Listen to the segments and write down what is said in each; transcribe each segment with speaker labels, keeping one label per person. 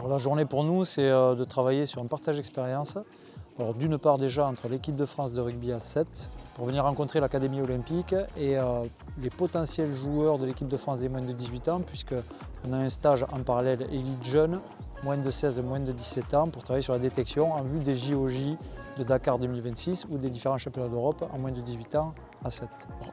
Speaker 1: Alors, la journée pour nous, c'est de travailler sur un partage d'expérience. Alors d'une part déjà entre l'équipe de France de rugby à 7 pour venir rencontrer l'Académie olympique et les potentiels joueurs de l'équipe de France des moins de 18 ans puisqu'on a un stage en parallèle élite jeune, moins de 16 et moins de 17 ans pour travailler sur la détection en vue des JOJ de Dakar 2026 ou des différents championnats d'Europe en moins de 18 ans à 7.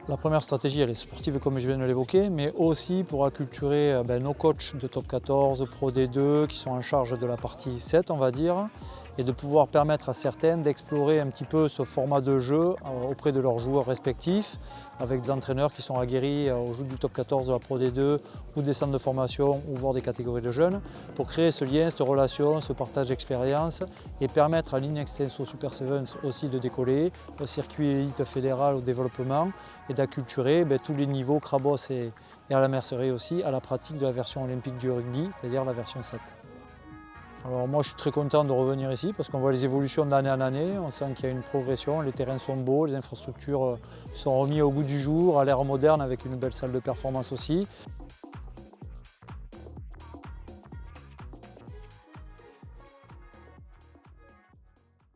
Speaker 1: La première stratégie elle est sportive comme je viens de l'évoquer mais aussi pour acculturer nos coachs de top 14, Pro D2 qui sont en charge de la partie 7 on va dire et de pouvoir permettre à certaines d'explorer un petit peu ce format de jeu auprès de leurs joueurs respectifs avec des entraîneurs qui sont aguerris au jeu du top 14 de la Pro D2 ou des centres de formation ou voire des catégories de jeunes pour créer ce lien, cette relation, ce partage d'expérience et permettre à l'Inextenso Super Sevens aussi de décoller, au circuit élite fédéral au développement et d'acculturer tous les niveaux Crabos et à la mercerie aussi à la pratique de la version olympique du rugby, c'est-à-dire la version 7. Alors moi je suis très content de revenir ici parce qu'on voit les évolutions d'année en année, on sent qu'il y a une progression, les terrains sont beaux, les infrastructures sont remises au goût du jour, à l'ère moderne avec une belle salle de performance aussi.